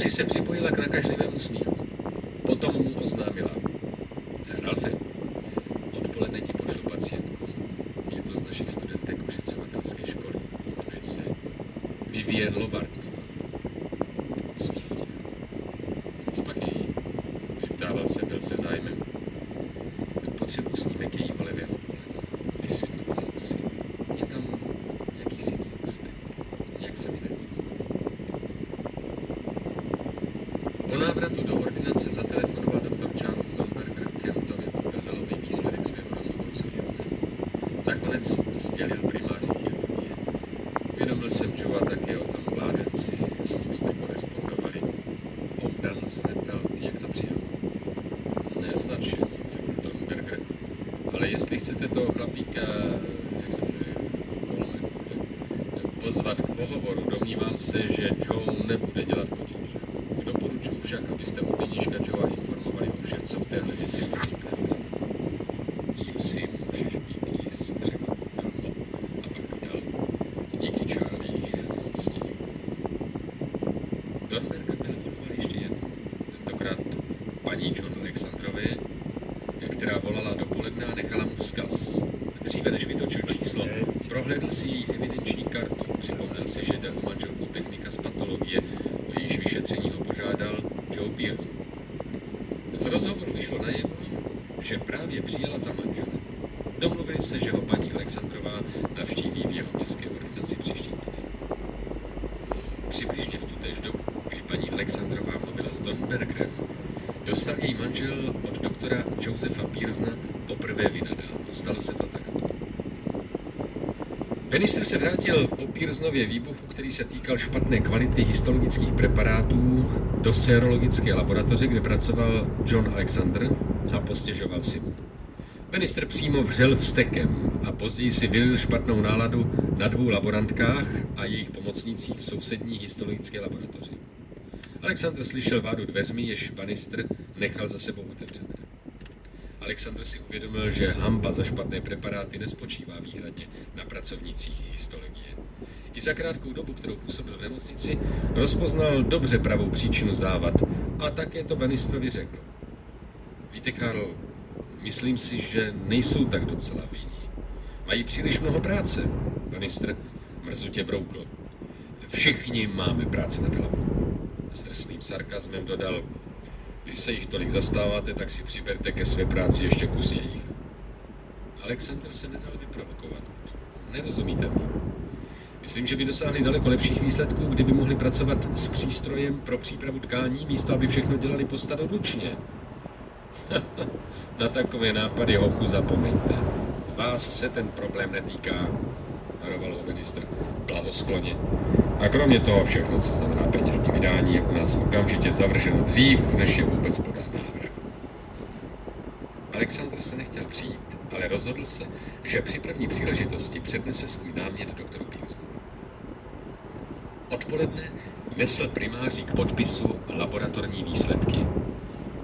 Lucy se připojila k nakažlivému smíchu. Potom mu oznámila. Ralfe, odpoledne ti pošlu pacientku, jednu z našich studentek ošetřovatelské školy. Jmenuje se Vivienne Lobartnová. Smích ticho. Co pak její? Vyptával se byl se zájmem. Potřebuji snímek jejího levého kolena, vysvětlovala Lucy. Je tam jakýsi výrůstek. Nějak se mi nelíbí. Po návratu do ordinace zatelefonoval doktor Charles Donberger Kentovi o Danelovi výsledek svého rozhovoru s Piersnem. Nakonec sdělil primáři chirurgie. Uvědomil jsem Joea také o tom mládenci, s ním jste korespondovali. Dan se zeptal, jak to přijal. Nesnadšením, řekl Donberger. Ale jestli chcete toho chlapíka, jak se jmenuje, Coleman, pozvat k pohovoru, domnívám se, že Joe nebude dělat potíže. Doporučuji však, abyste od nynějška Joea informovali o všem, co v téhle věci vzniknete. Tím si můžeš být jist, řekl Donmo a pak dodal. Díky, Charlie, moc ti děkuji. Donberger telefonoval ještě jednou, tentokrát paní John Alexandrové, která volala dopoledne a nechala mu vzkaz. Dříve než vytočil číslo, prohlédl si její evidenční kartu, připomněl si, že jde o manželku technika z patologie, o jejíž vyšetření ho požádal Joe Pearson. Z rozhovoru vyšlo najevo, že právě přijela za manželem. Domluvili se, že ho paní Alexandrová navštíví v jeho městské ordinaci příští týden. Přibližně v tutéž dobu, kdy paní Alexandrová mluvila s Donbergerem, dostal její manžel od doktora Josefa Pearsona poprvé vynadáno. Stalo se to takto. Ministr se vrátil po Pearsonově výbuchu, který se týkal špatné kvality histologických preparátů, do sérologické laboratoře, kde pracoval John Alexander a postěžoval si mu. Ministr přímo vřel vztekem a později si vylil špatnou náladu na 2 laborantkách a jejich pomocnících v sousední histologické laboratoři. Alexandr slyšel vádu dveřmi, jež Bannister nechal za sebou otevřené. Alexandr si uvědomil, že hanba za špatné preparáty nespočívá výhradně na pracovnících histologie. I za krátkou dobu, kterou působil v nemocnici, rozpoznal dobře pravou příčinu závad a také to Bannisterovi řekl. Víte, Karl, myslím si, že nejsou tak docela vinní. Mají příliš mnoho práce. Bannister mrzutě broukl. Všichni máme práci nad hlavou. S drsným sarkazmem dodal, když se jich tolik zastáváte, tak si přiberte ke své práci ještě kus jejich. Alexandr se nedal vyprovokovat. Nerozumíte mi. Myslím, že by dosáhli daleko lepších výsledků, kdyby mohli pracovat s přístrojem pro přípravu tkání, místo aby všechno dělali po staroručně. Na takové nápady, hochu, zapomeňte. Vás se ten problém netýká, varoval ho ministr blahoskloně. A kromě toho všechno, co znamená peněžní vydání, je u nás okamžitě zavrženo dřív, než je vůbec podán návrh. Alexandr se nechtěl přijít, ale rozhodl se, že při první příležitosti přednese svůj námět doktoru Pearsonovi. Odpoledne nesl primáři k podpisu laboratorní výsledky.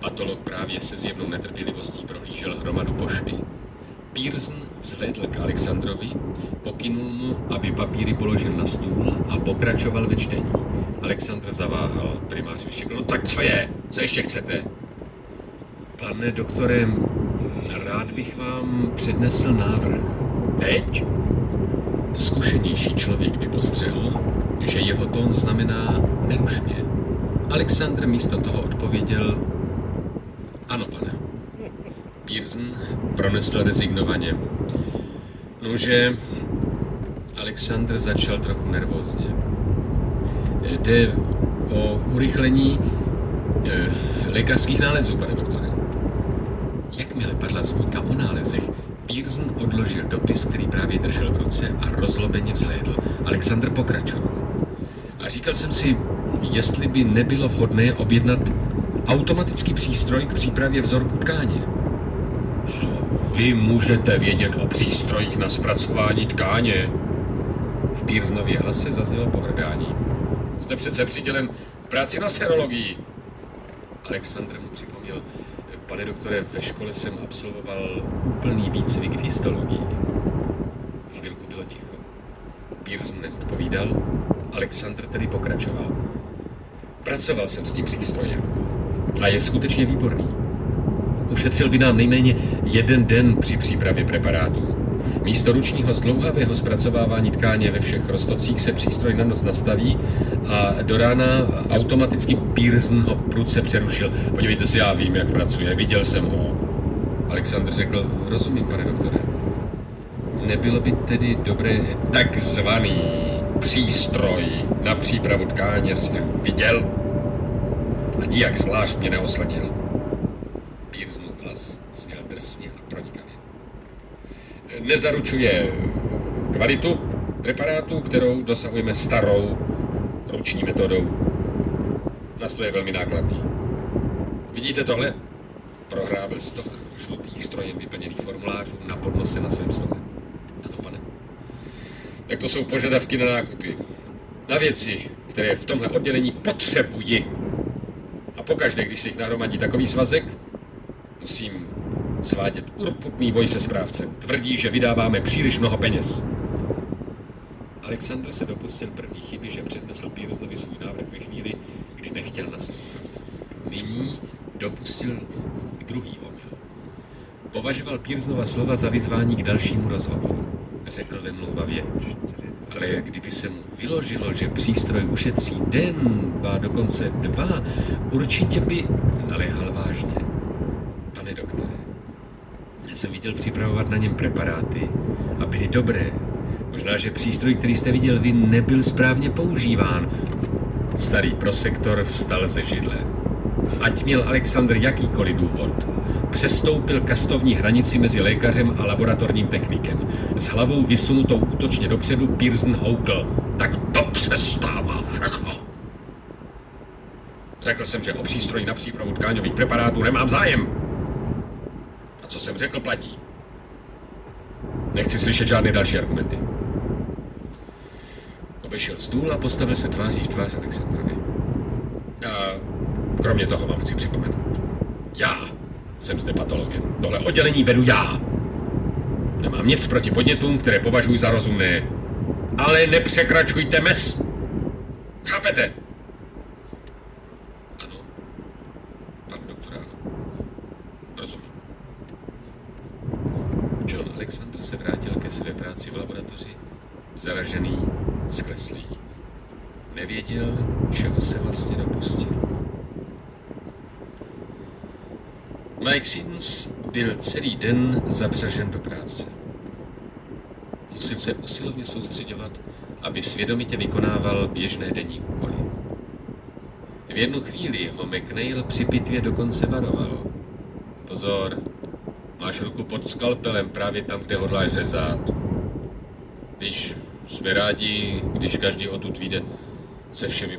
Patolog právě se zjevnou netrpělivostí prohlížel hromadu pošty. Pearson vzhlédl k Alexandrovi, pokynul mu, aby papíry položil na stůl a pokračoval ve čtení. Alexandr zaváhal, primář vyštěkl. No tak co je? Co ještě chcete? Pane doktore, rád bych vám přednesl návrh. Teď? Zkušenější člověk by postřehl, že jeho tón znamená neruš mě. Alexandr místo toho odpověděl ano, pane. Pearson pronesl rezignovaně. Nože, Alexandr začal trochu nervózně. Jde o urychlení lékařských nálezů, pane doktore. Jakmile padla zmínka o nálezech, Pearson odložil dopis, který právě držel v ruce a rozlobeně vzhlédl. Alexandr pokračoval. A říkal jsem si, jestli by nebylo vhodné objednat automatický přístroj k přípravě vzorku tkáně. Co vy můžete vědět o přístrojích na zpracování tkáně? V Pearsonově hlase zaznělo pohrdání. Jste přece přidělen k práci na serologii. Alexandr mu připomněl, pane doktore, ve škole jsem absolvoval úplný výcvik v histologii. Chvilku bylo ticho. Pearson neodpovídal, Alexandr tedy pokračoval. Pracoval jsem s tím přístrojem a je skutečně výborný. Ušetřil by nám nejméně 1 den při přípravě preparátů. Místo ručního zdlouhavého zpracovávání tkáně ve všech roztocích se přístroj na noc nastaví a do rána automaticky Pearson ho prudce přerušil. Podívejte si, já vím, jak pracuje, viděl jsem ho. Alexander řekl, rozumím, pane doktore. Nebylo by tedy dobré takzvaný přístroj na přípravu tkáně jsem viděl a nijak zvlášť mě neoslenil. Pearsonův hlas zněl drsně a pronikavě. Nezaručuje kvalitu preparátu, kterou dosahujeme starou ruční metodou. Na to je velmi nákladný. Vidíte tohle? Prohrábl stoch žlutých strojem vyplněných formulářů na podnose na svém stole. Ano, pane. Tak to jsou požadavky na nákupy. Na věci, které v tomhle oddělení potřebuji. A pokaždé, když se jich nahromadí takový svazek, musím svádět urputný boj se správcem. Tvrdí, že vydáváme příliš mnoho peněz. Alexander se dopustil první chyby, že přednesl Pearsonovi svůj návrh ve chvíli, kdy nechtěl naslouchat. Nyní dopustil druhý omyl. Považoval Pearsonova slova za vyzvání k dalšímu rozhovoru. Řekl vymlouvavě, ale kdyby se mu vyložilo, že přístroj ušetří den, ba dokonce 2, určitě by naléhal vážně. Pane doktore, já jsem viděl připravovat na něm preparáty a byly dobré. Možná, že přístroj, který jste viděl vy, nebyl správně používán. Starý prosektor vstal ze židle. Ať měl Alexander jakýkoliv důvod, přestoupil kastovní hranici mezi lékařem a laboratorním technikem. S hlavou vysunutou útočně dopředu Pearson houkl. Tak to přestává všechno. Řekl jsem, že o přístroji na přípravu tkáňových preparátů nemám zájem. A co jsem řekl, platí. Nechci slyšet žádné další argumenty. Obešel stůl a postavil se tváří v tvář Alexandrovi. A kromě toho vám chci připomenout. Já jsem zde patologem. Tohle oddělení vedu já. Nemám nic proti podnětům, které považuji za rozumné. Ale nepřekračujte mez. Chápete? Ano. Pan doktor, ano. Rozumím. John Alexander se vrátil ke své práci v laboratoři, zaražený, skleslý. Nevěděl, čeho se vlastně dopustil. Mike Siddons byl celý den zapřažen do práce. Musel se usilovně soustředovat, aby svědomitě vykonával běžné denní úkoly. V jednu chvíli ho McNeil při pitvě dokonce varoval. Pozor, máš ruku pod skalpelem právě tam, kde hodláš řezat. Víš, jsme rádi, když každý odtud vyjde se všemi